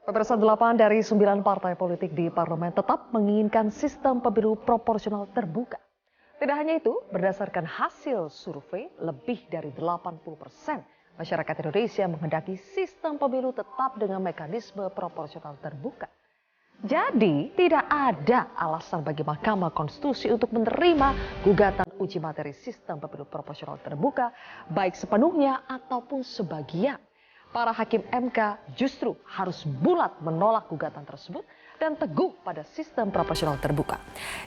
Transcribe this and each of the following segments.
Pemirsa, 8 dari 9 partai politik di parlemen tetap menginginkan sistem pemilu proporsional terbuka. Tidak hanya itu, berdasarkan hasil survei, lebih dari 80% masyarakat Indonesia menghendaki sistem pemilu tetap dengan mekanisme proporsional terbuka. Jadi, tidak ada alasan bagi Mahkamah Konstitusi untuk menerima gugatan uji materi sistem pemilu proporsional terbuka, baik sepenuhnya ataupun sebagian. Para hakim MK justru harus bulat menolak gugatan tersebut dan teguh pada sistem proporsional terbuka.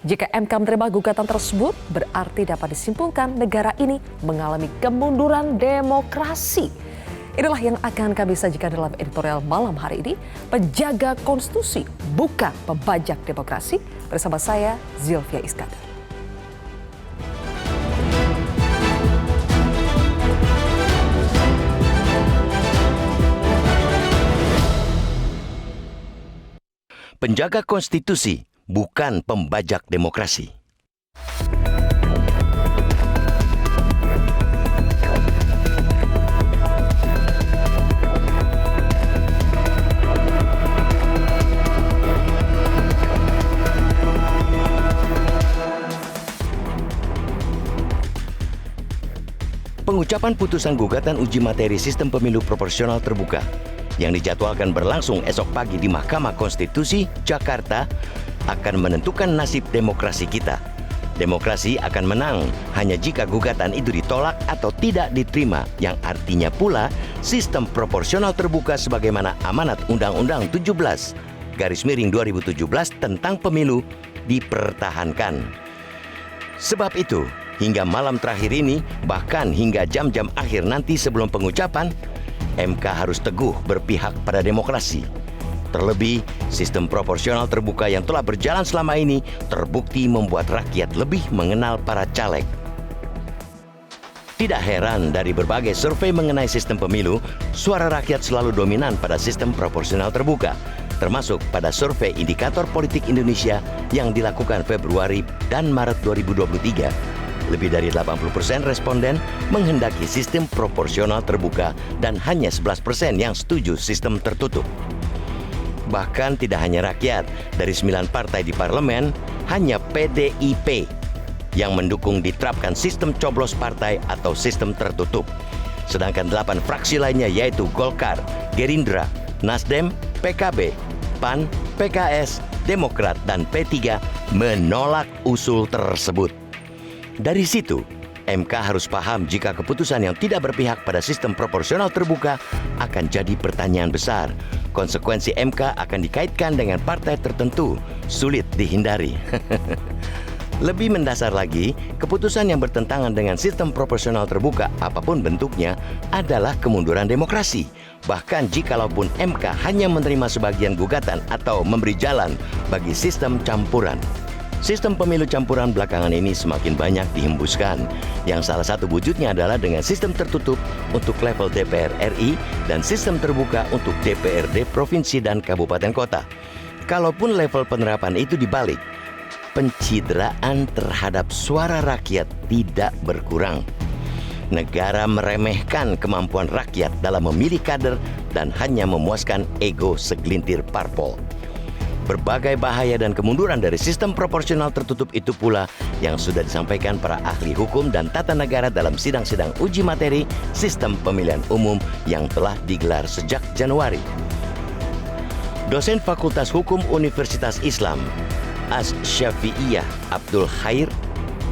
Jika MK menerima gugatan tersebut, berarti dapat disimpulkan negara ini mengalami kemunduran demokrasi. Inilah yang akan kami sajikan dalam editorial malam hari ini, penjaga konstitusi bukan pembajak demokrasi, bersama saya Zilvia Iskandar. Penjaga konstitusi bukan pembajak demokrasi. Pengucapan putusan gugatan uji materi sistem pemilu proporsional terbuka yang dijadwalkan berlangsung esok pagi di Mahkamah Konstitusi, Jakarta, akan menentukan nasib demokrasi kita. Demokrasi akan menang hanya jika gugatan itu ditolak atau tidak diterima, yang artinya pula sistem proporsional terbuka sebagaimana amanat Undang-Undang 17/2017 tentang pemilu dipertahankan. Sebab itu, hingga malam terakhir ini, bahkan hingga jam-jam akhir nanti sebelum pengucapan, MK harus teguh berpihak pada demokrasi. Terlebih, sistem proporsional terbuka yang telah berjalan selama ini terbukti membuat rakyat lebih mengenal para caleg. Tidak heran dari berbagai survei mengenai sistem pemilu, suara rakyat selalu dominan pada sistem proporsional terbuka, termasuk pada survei Indikator Politik Indonesia yang dilakukan Februari dan Maret 2023. Lebih dari 80% responden menghendaki sistem proporsional terbuka dan hanya 11% yang setuju sistem tertutup. Bahkan tidak hanya rakyat, dari 9 partai di parlemen, hanya PDIP yang mendukung diterapkan sistem coblos partai atau sistem tertutup. Sedangkan 8 fraksi lainnya yaitu Golkar, Gerindra, Nasdem, PKB, PAN, PKS, Demokrat, dan P3 menolak usul tersebut. Dari situ, MK harus paham jika keputusan yang tidak berpihak pada sistem proporsional terbuka akan jadi pertanyaan besar. Konsekuensi MK akan dikaitkan dengan partai tertentu, sulit dihindari. Lebih mendasar lagi, keputusan yang bertentangan dengan sistem proporsional terbuka apapun bentuknya adalah kemunduran demokrasi. Bahkan jikalaupun MK hanya menerima sebagian gugatan atau memberi jalan bagi sistem campuran. Sistem pemilu campuran belakangan ini semakin banyak dihembuskan, yang salah satu wujudnya adalah dengan sistem tertutup untuk level DPR RI dan sistem terbuka untuk DPRD provinsi dan kabupaten kota. Kalaupun level penerapan itu dibalik, pencideraan terhadap suara rakyat tidak berkurang. Negara meremehkan kemampuan rakyat dalam memilih kader dan hanya memuaskan ego segelintir parpol. Berbagai bahaya dan kemunduran dari sistem proporsional tertutup itu pula yang sudah disampaikan para ahli hukum dan tata negara dalam sidang-sidang uji materi sistem pemilihan umum yang telah digelar sejak Januari. Dosen Fakultas Hukum Universitas Islam, Asy-Syafi'iyah Abdul Khair,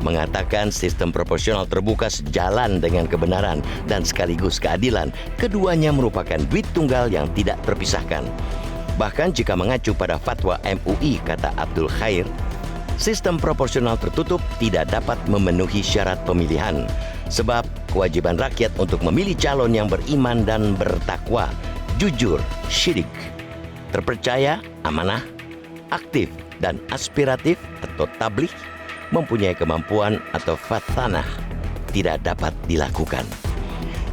mengatakan sistem proporsional terbuka sejalan dengan kebenaran dan sekaligus keadilan. Keduanya merupakan duit tunggal yang tidak terpisahkan. Bahkan jika mengacu pada fatwa MUI, kata Abdul Khair, sistem proporsional tertutup tidak dapat memenuhi syarat pemilihan. Sebab kewajiban rakyat untuk memilih calon yang beriman dan bertakwa, jujur, syirik, terpercaya, amanah, aktif, dan aspiratif atau tabligh, mempunyai kemampuan atau fatanah, tidak dapat dilakukan.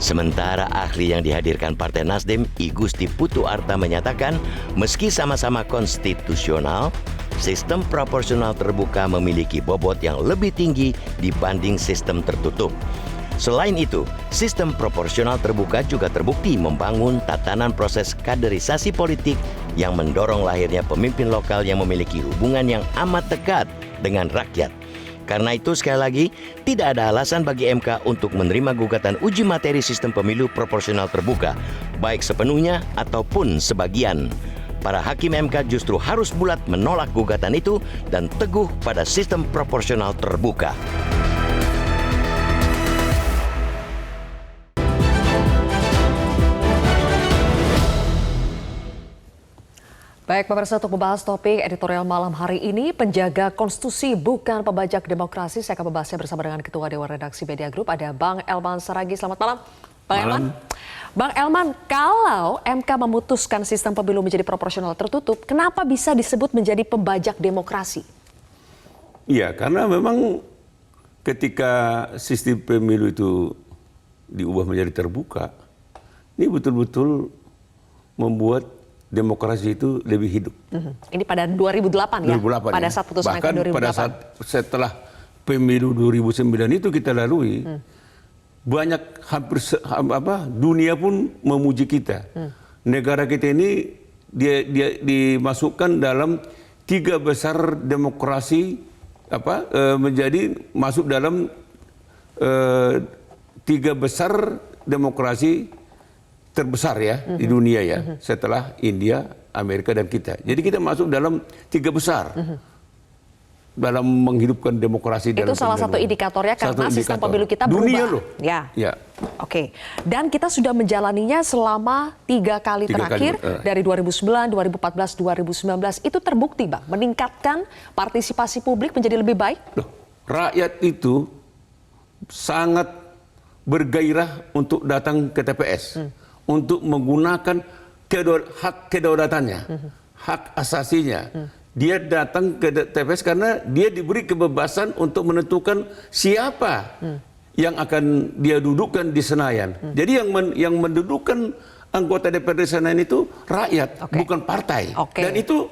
Sementara ahli yang dihadirkan Partai Nasdem, I Gusti Putu Arta, menyatakan meski sama-sama konstitusional, sistem proporsional terbuka memiliki bobot yang lebih tinggi dibanding sistem tertutup. Selain itu, sistem proporsional terbuka juga terbukti membangun tatanan proses kaderisasi politik yang mendorong lahirnya pemimpin lokal yang memiliki hubungan yang amat dekat dengan rakyat. Karena itu sekali lagi, tidak ada alasan bagi MK untuk menerima gugatan uji materi sistem pemilu proporsional terbuka, baik sepenuhnya ataupun sebagian. Para hakim MK justru harus bulat menolak gugatan itu dan teguh pada sistem proporsional terbuka. Baik, pemirsa, untuk membahas topik editorial malam hari ini, penjaga konstitusi bukan pembajak demokrasi. Saya akan membahasnya bersama dengan Ketua Dewan Redaksi Media Group, ada Bang Elman Saragih. Selamat malam, Bang Elman. Bang Elman, kalau MK memutuskan sistem pemilu menjadi proporsional tertutup, kenapa bisa disebut menjadi pembajak demokrasi? Iya, karena memang ketika sistem pemilu itu diubah menjadi terbuka, ini betul-betul membuat demokrasi itu lebih hidup. Ini pada 2008 ya? 2008 pada ya. saat putusan Bahkan 2008. pada saat setelah pemilu 2009 itu kita lalui, banyak dunia pun memuji kita. Negara kita ini dia dimasukkan dalam 3 besar demokrasi, menjadi masuk dalam 3 besar demokrasi terbesar ya di dunia ya, setelah India, Amerika dan kita. Jadi kita masuk dalam 3 besar dalam menghidupkan demokrasi. Itu salah satu indikatornya karena sistem pemilu kita berubah. Dunia loh. Ya. Oke. Dan kita sudah menjalaninya selama 3 kali terakhir dari 2009, 2014, 2019. Itu terbukti, Bang, meningkatkan partisipasi publik menjadi lebih baik. Loh, rakyat itu sangat bergairah untuk datang ke TPS. Untuk menggunakan hak kedaulatannya, hak asasinya. Dia datang ke TPS karena dia diberi kebebasan untuk menentukan siapa yang akan dia dudukkan di Senayan. Jadi yang mendudukkan anggota DPRD Senayan itu rakyat, bukan partai. Dan itu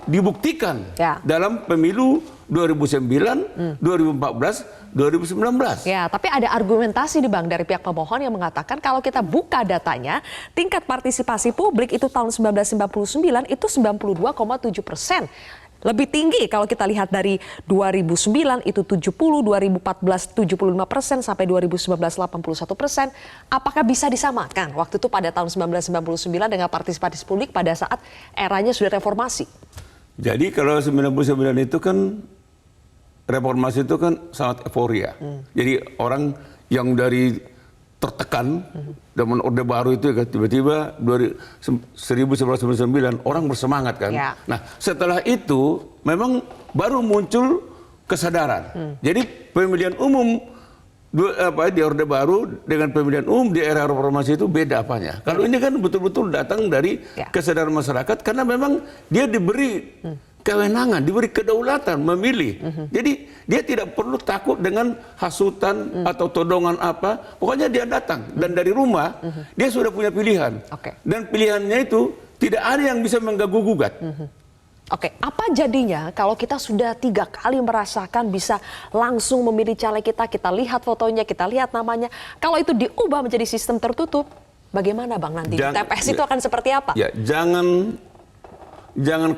dibuktikan dalam pemilu 2009, 2014, 2019. Ya, tapi ada argumentasi nih, Bang, dari pihak pemohon yang mengatakan kalau kita buka datanya, tingkat partisipasi publik itu tahun 1999 itu 92,7%. Lebih tinggi kalau kita lihat dari 2009 itu 70, 2014 75%, sampai 2019 81%. Apakah bisa disamakan waktu itu pada tahun 1999 dengan partisipasi publik pada saat eranya sudah reformasi? Jadi kalau 99 itu kan reformasi itu kan sangat euforia. Jadi orang yang dari tertekan zaman Orde Baru itu kan tiba-tiba 1999 orang bersemangat kan. Ya. Nah, setelah itu memang baru muncul kesadaran. Jadi pemilihan umum di Orde Baru dengan pemilihan umum di era reformasi itu beda apanya. Kalau ini kan betul-betul datang dari kesadaran masyarakat karena memang dia diberi kewenangan, diberi kedaulatan memilih. Jadi dia tidak perlu takut dengan hasutan atau todongan apa. Pokoknya dia datang dan dari rumah dia sudah punya pilihan. Dan pilihannya itu tidak ada yang bisa mengganggu-gugat. Oke, apa jadinya kalau kita sudah 3 kali merasakan bisa langsung memilih caleg kita lihat fotonya, kita lihat namanya. Kalau itu diubah menjadi sistem tertutup, bagaimana, Bang, nanti? TPS itu akan seperti apa? Ya, jangan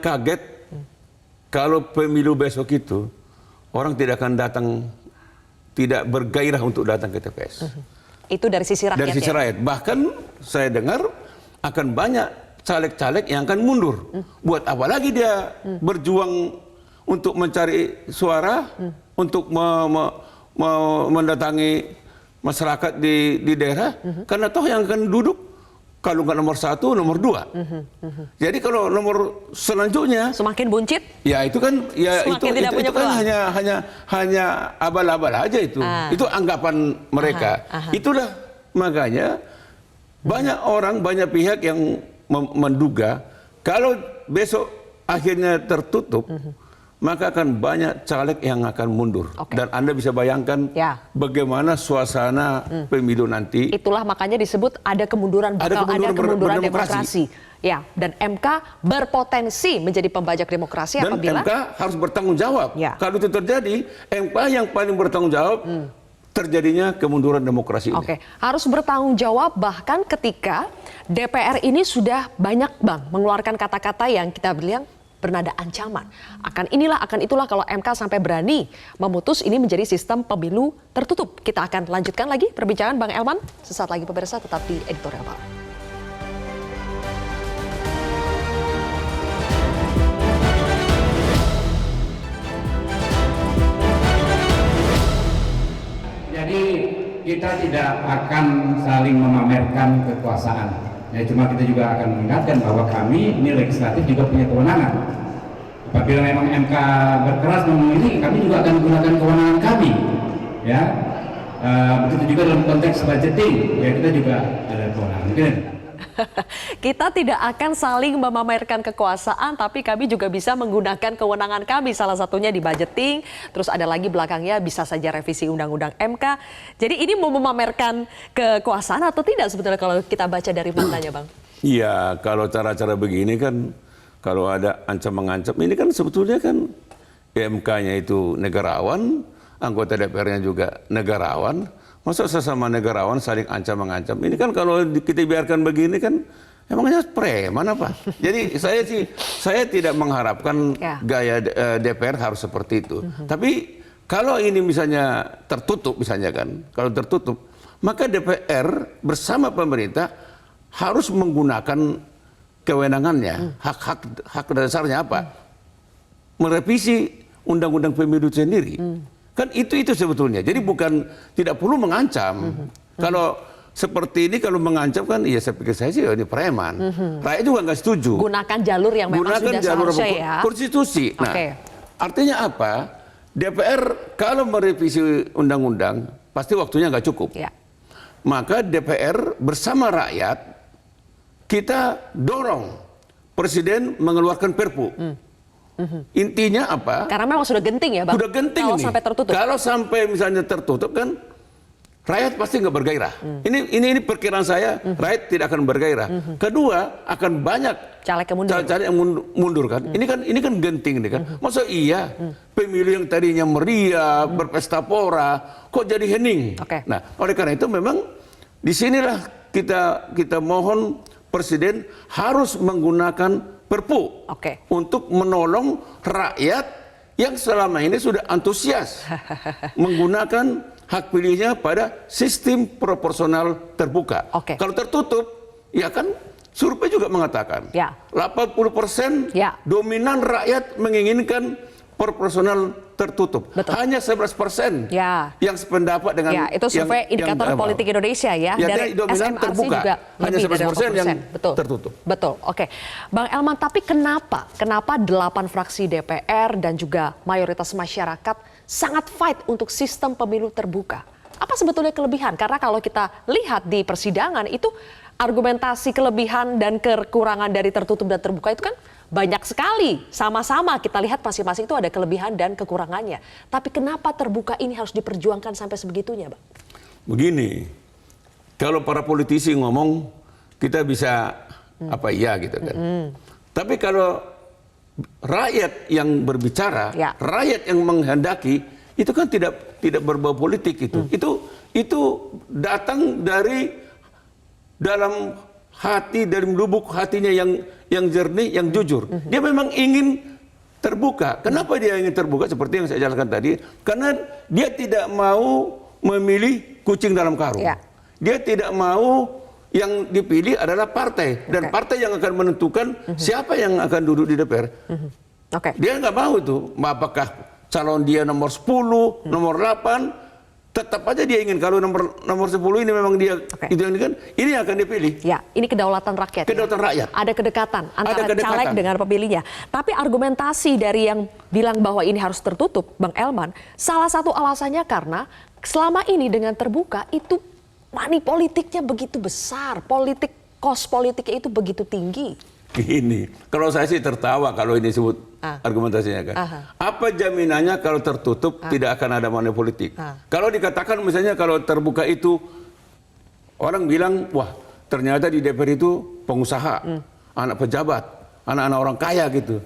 kaget kalau pemilu besok itu orang tidak akan datang, tidak bergairah untuk datang ke TPS. Itu dari sisi rakyat. Dari sisi rakyat. Bahkan saya dengar akan banyak caleg-caleg yang akan mundur. Buat apa lagi dia berjuang untuk mencari suara, untuk mendatangi masyarakat di daerah, karena toh yang akan duduk kalau nggak nomor 1, nomor 2. Jadi kalau nomor selanjutnya semakin buncit, ya itu kan ya itu kan hanya abal-abal aja itu. Itu anggapan mereka. Itulah makanya banyak orang, banyak pihak yang menduga kalau besok akhirnya tertutup, maka akan banyak caleg yang akan mundur. Dan Anda bisa bayangkan bagaimana suasana pemilu nanti. Itulah makanya disebut ada kemunduran, bakal ada kemunduran demokrasi. Ya, dan MK berpotensi menjadi pembajak demokrasi dan apabila MK harus bertanggung jawab. Kalau itu terjadi, MK yang paling bertanggung jawab terjadinya kemunduran demokrasi ini. Oke, harus bertanggung jawab bahkan ketika DPR ini sudah banyak mengeluarkan kata-kata yang kita bilang bernada ancaman. Akan inilah, akan itulah kalau MK sampai berani memutus ini menjadi sistem pemilu tertutup. Kita akan lanjutkan lagi perbincangan Bang Elman. Sesaat lagi pemirsa, tetap di Editorial Malam. Jadi kita tidak akan saling memamerkan kekuasaan. Ya, cuma kita juga akan mengingatkan bahwa kami ini legislatif juga punya kewenangan. Apabila memang MK berkeras memilih, kami juga akan menggunakan kewenangan kami. Ya, begitu juga dalam konteks budgeting, ya kita juga ada kewenangan. Mungkin. Kita tidak akan saling memamerkan kekuasaan, tapi kami juga bisa menggunakan kewenangan kami. Salah satunya di budgeting, terus ada lagi belakangnya bisa saja revisi undang-undang MK. Jadi ini mau memamerkan kekuasaan atau tidak sebetulnya kalau kita baca dari faktanya, Bang? Iya, kalau cara-cara begini kan, kalau ada ancam-mengancam, ini kan sebetulnya kan MK-nya itu negarawan, anggota DPR-nya juga negarawan. Masa sesama negarawan saling ancam-mengancam? Ini kan kalau kita biarkan begini kan emangnya preman apa? Jadi saya tidak mengharapkan gaya DPR harus seperti itu. Tapi kalau ini misalnya tertutup misalnya kan, kalau tertutup, maka DPR bersama pemerintah harus menggunakan kewenangannya, hak dasarnya apa? Merevisi undang-undang pemilu sendiri. Kan itu sebetulnya. Jadi bukan tidak perlu mengancam. Kalau seperti ini kalau mengancam kan ya saya pikir saya sih ini preman. Rakyat juga nggak setuju. Gunakan jalur yang memang sudah seharusnya ya. Konstitusi. Nah, artinya apa? DPR kalau merevisi undang-undang pasti waktunya nggak cukup. Ya. Maka DPR bersama rakyat kita dorong Presiden mengeluarkan Perpu. Intinya apa? Karena memang sudah genting ya, Bang. Sudah genting kalau nih. Sampai tertutup. Kalau sampai misalnya tertutup kan rakyat pasti nggak bergairah. Ini perkiraan saya, rakyat tidak akan bergairah. Kedua, akan banyak caleg yang mundur kan. Ini kan genting nih kan. Masa iya pemilu yang tadinya meriah, berpesta pora, kok jadi hening? Nah, oleh karena itu memang disinilah kita mohon Presiden harus menggunakan Perpu untuk menolong rakyat yang selama ini sudah antusias menggunakan hak pilihnya pada sistem proporsional terbuka. Kalau tertutup, ya kan survei juga mengatakan 80% dominan rakyat menginginkan proporsional tertutup. Hanya 11% yang sependapat dengan itu survei indikator politik Indonesia ya. Dari SMRC terbuka. juga hanya 11% yang tertutup. Betul. Oke. Bang Elman, tapi kenapa 8 fraksi DPR dan juga mayoritas masyarakat sangat fight untuk sistem pemilu terbuka? Apa sebetulnya kelebihan? Karena kalau kita lihat di persidangan itu argumentasi kelebihan dan kekurangan dari tertutup dan terbuka itu kan banyak sekali. Sama-sama kita lihat masing-masing itu ada kelebihan dan kekurangannya. Tapi kenapa terbuka ini harus diperjuangkan sampai sebegitunya, Bang? Begini, kalau para politisi ngomong kita bisa apa iya gitu kan. Tapi kalau rakyat yang berbicara, rakyat yang menghendaki, itu kan tidak berbau politik itu. Itu datang dari dalam hati, dari lubuk hatinya yang jernih, yang jujur. Dia memang ingin terbuka. Kenapa dia ingin terbuka? Seperti yang saya jelaskan tadi, karena dia tidak mau memilih kucing dalam karung. Dia tidak mau yang dipilih adalah partai, dan partai yang akan menentukan siapa yang akan duduk di DPR. Dia nggak mau itu. Apakah calon dia nomor 10, nomor 8, tetap aja dia ingin kalau nomor 10 ini memang dia itu yang kan ini akan dipilih. Ya, ini kedaulatan rakyat. Kedaulatan rakyat. Ada kedekatan antara caleg dengan pemilihnya. Tapi argumentasi dari yang bilang bahwa ini harus tertutup, Bang Elman, salah satu alasannya karena selama ini dengan terbuka itu money politiknya begitu besar, kos politiknya itu begitu tinggi. Gini, kalau saya sih tertawa kalau ini disebut argumentasinya kan. Apa jaminannya kalau tertutup tidak akan ada money politik? Kalau dikatakan misalnya kalau terbuka itu orang bilang wah ternyata di DPR itu pengusaha, anak pejabat, anak-anak orang kaya gitu.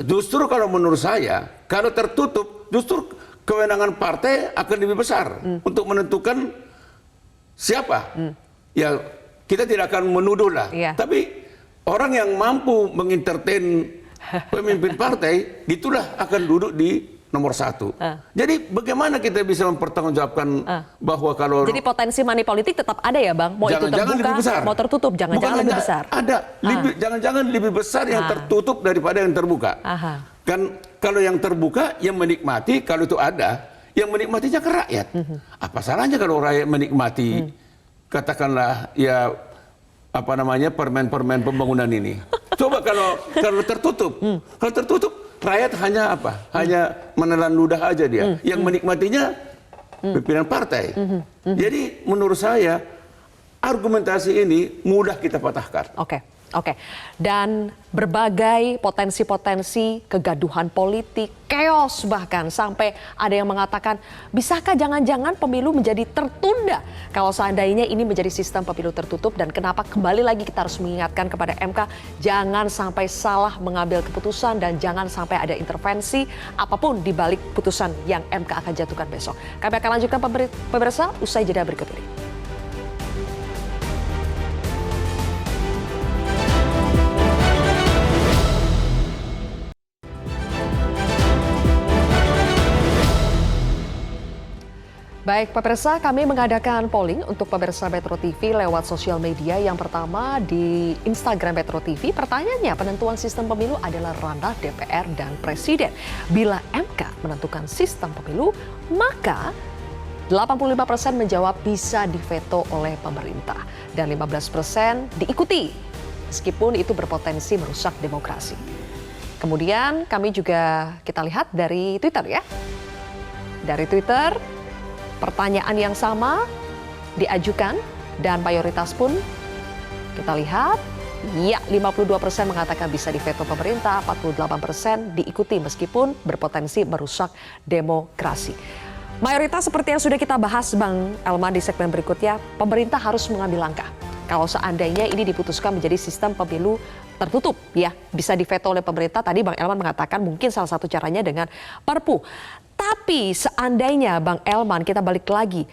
Justru kalau menurut saya kalau tertutup justru kewenangan partai akan lebih besar untuk menentukan siapa. Ya, kita tidak akan menuduh lah. Tapi orang yang mampu mengentertain pemimpin partai, itulah akan duduk di nomor 1. Jadi bagaimana kita bisa mempertanggungjawabkan bahwa kalau... Jadi potensi money politik tetap ada ya Bang? Mau itu terbuka, mau tertutup, jangan-jangan lebih besar? Ada, jangan-jangan lebih besar yang tertutup daripada yang terbuka. Kan kalau yang terbuka, yang menikmati, kalau itu ada, yang menikmatinya ke rakyat. Apa salahnya kalau rakyat menikmati, katakanlah ya apa namanya permen-permen pembangunan ini. Coba kalau tertutup, kalau tertutup rakyat hanya apa? Hanya menelan ludah aja dia. Yang menikmatinya pimpinan partai. Jadi menurut saya argumentasi ini mudah kita patahkan. Oke. Dan berbagai potensi-potensi kegaduhan politik, chaos bahkan sampai ada yang mengatakan bisakah jangan-jangan pemilu menjadi tertunda kalau seandainya ini menjadi sistem pemilu tertutup, dan kenapa kembali lagi kita harus mengingatkan kepada MK jangan sampai salah mengambil keputusan dan jangan sampai ada intervensi apapun di balik putusan yang MK akan jatuhkan besok. Kami akan lanjutkan pemirsa usai jeda berikut ini. Baik, pemirsa, kami mengadakan polling untuk pemirsa Metro TV lewat sosial media. Yang pertama di Instagram Metro TV, pertanyaannya penentuan sistem pemilu adalah ranah DPR dan Presiden. Bila MK menentukan sistem pemilu, maka 85% menjawab bisa diveto oleh pemerintah dan 15% diikuti, meskipun itu berpotensi merusak demokrasi. Kemudian kami juga kita lihat dari Twitter ya. Dari Twitter, pertanyaan yang sama diajukan dan mayoritas pun kita lihat ya 52% mengatakan bisa diveto pemerintah, 48% diikuti meskipun berpotensi merusak demokrasi. Mayoritas seperti yang sudah kita bahas Bang Elman di segmen berikutnya, pemerintah harus mengambil langkah. Kalau seandainya ini diputuskan menjadi sistem pemilu tertutup ya, bisa diveto oleh pemerintah. Tadi Bang Elman mengatakan mungkin salah satu caranya dengan Perpu. Tapi seandainya Bang Elman, kita balik lagi,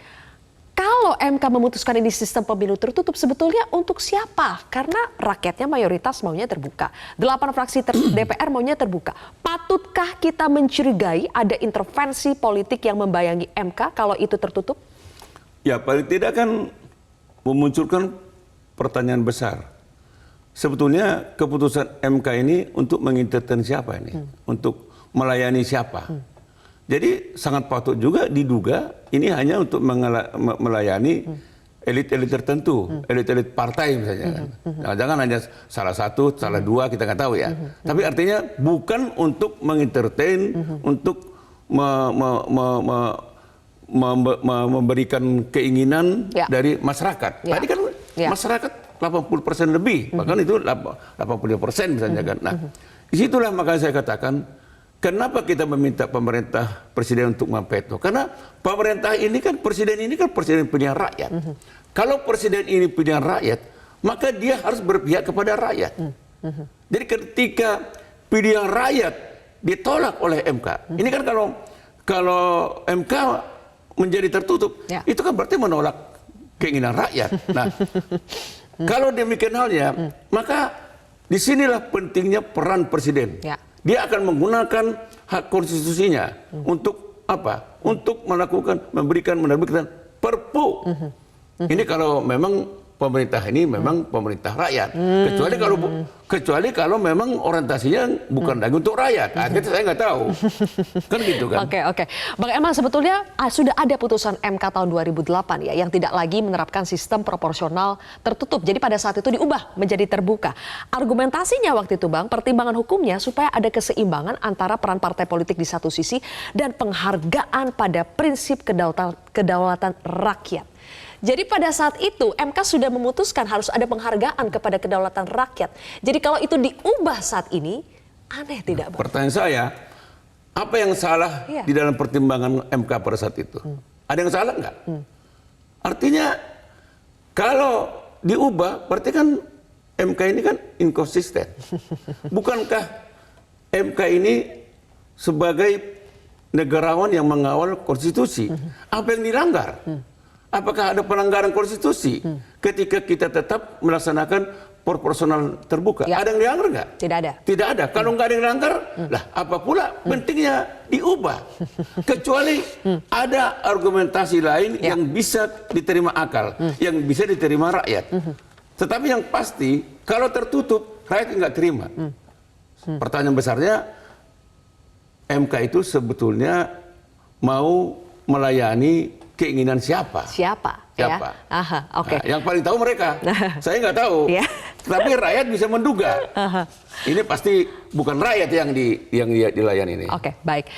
kalau MK memutuskan ini sistem pemilu tertutup, sebetulnya untuk siapa? Karena rakyatnya mayoritas maunya terbuka. 8 fraksi DPR maunya terbuka. Patutkah kita mencurigai ada intervensi politik yang membayangi MK kalau itu tertutup? Ya paling tidak kan memunculkan pertanyaan besar. Sebetulnya keputusan MK ini untuk mengintervensi siapa ini? Untuk melayani siapa? Jadi sangat patut juga diduga ini hanya untuk melayani elit-elit tertentu, elit-elit partai misalnya. Jangan hanya salah satu, salah dua, kita nggak tahu ya. Tapi artinya bukan untuk mengentertain, untuk memberikan keinginan dari masyarakat. Tadi kan masyarakat 80% lebih, bahkan itu 85% misalnya kan. Nah, disitulah makanya saya katakan, kenapa kita meminta pemerintah presiden untuk memveto? Karena pemerintah ini kan presiden pilihan rakyat. Kalau presiden ini pilihan rakyat, maka dia harus berpihak kepada rakyat. Jadi ketika pilihan rakyat ditolak oleh MK, ini kan kalau MK menjadi tertutup, itu kan berarti menolak keinginan rakyat. Nah, kalau demikian halnya, maka disinilah pentingnya peran presiden. Dia akan menggunakan hak konstitusinya untuk apa? Untuk memberikan menerbitkan Perpu. Ini kalau memang pemerintah ini memang pemerintah rakyat. Kecuali kalau memang orientasinya bukan lagi untuk rakyat. Kita saya nggak tahu. Kan gitu kan. Oke. Bang Elman, sebetulnya sudah ada putusan MK tahun 2008 ya yang tidak lagi menerapkan sistem proporsional tertutup. Jadi pada saat itu diubah menjadi terbuka. Argumentasinya waktu itu Bang, pertimbangan hukumnya supaya ada keseimbangan antara peran partai politik di satu sisi dan penghargaan pada prinsip kedaulatan rakyat. Jadi pada saat itu MK sudah memutuskan harus ada penghargaan kepada kedaulatan rakyat. Jadi kalau itu diubah saat ini, aneh tidak Bang? Pertanyaan saya, apa yang salah di dalam pertimbangan MK pada saat itu? Ada yang salah nggak? Artinya kalau diubah, berarti kan MK ini kan inkonsisten. Bukankah MK ini sebagai negarawan yang mengawal konstitusi. Apa yang dilanggar? Apakah ada pelanggaran konstitusi ketika kita tetap melaksanakan proporsional terbuka? Ya. Ada yang dilanggar nggak? Tidak ada. Tidak ada. Kalau nggak ada yang dilanggar, lah apa pula pentingnya diubah? Kecuali ada argumentasi lain yang bisa diterima akal, yang bisa diterima rakyat. Tetapi yang pasti, kalau tertutup, rakyat nggak terima. Pertanyaan besarnya, MK itu sebetulnya mau melayani keinginan siapa? Siapa? Siapa? Ya? Aha, oke. Nah, yang paling tahu mereka. Saya nggak tahu. Ya. Tapi rakyat bisa menduga. Ini pasti bukan rakyat yang dilayani ini. Oke, baik.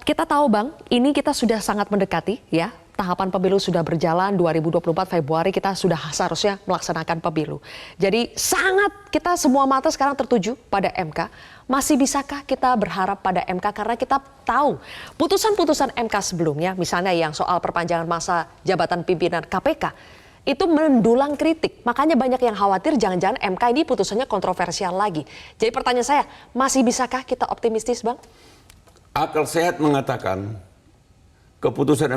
Kita tahu Bang, ini kita sudah sangat mendekati ya. Tahapan pemilu sudah berjalan, 2024 Februari kita sudah seharusnya melaksanakan pemilu. Jadi sangat kita semua mata sekarang tertuju pada MK. Masih bisakah kita berharap pada MK karena kita tahu putusan-putusan MK sebelumnya, misalnya yang soal perpanjangan masa jabatan pimpinan KPK, itu mendulang kritik. Makanya banyak yang khawatir jangan-jangan MK ini putusannya kontroversial lagi. Jadi pertanyaan saya, masih bisakah kita optimistis Bang? Akal sehat mengatakan keputusan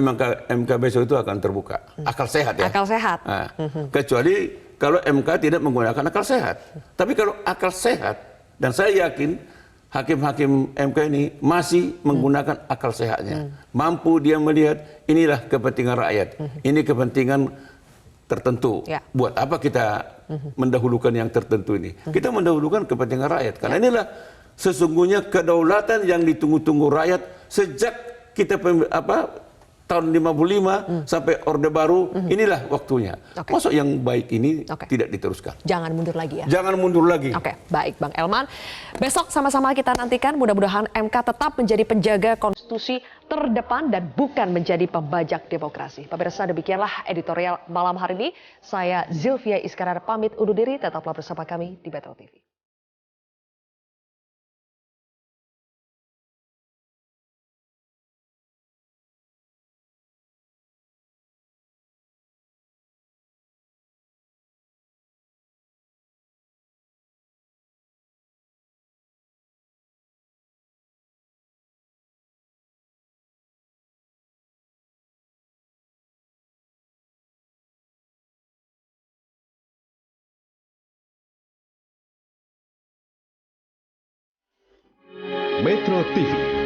MK besok itu akan terbuka. Akal sehat ya. Akal sehat. Nah, kecuali kalau MK tidak menggunakan akal sehat. Tapi kalau akal sehat, dan saya yakin hakim-hakim MK ini masih menggunakan akal sehatnya. Mampu dia melihat inilah kepentingan rakyat. Ini kepentingan tertentu. Ya. Buat apa kita mendahulukan yang tertentu ini? Kita mendahulukan kepentingan rakyat. Karena inilah sesungguhnya kedaulatan yang ditunggu-tunggu rakyat sejak kita tahun 55 sampai Orde Baru, inilah waktunya. Masuk yang baik ini tidak diteruskan. Jangan mundur lagi ya. Jangan mundur lagi. Oke, baik Bang Elman. Besok sama-sama kita nantikan mudah-mudahan MK tetap menjadi penjaga konstitusi terdepan dan bukan menjadi pembajak demokrasi. Pemirsa, demikianlah editorial malam hari ini. Saya Zilvia Iskandar pamit undur diri, tetaplah bersama kami di Metro TV. Metro TV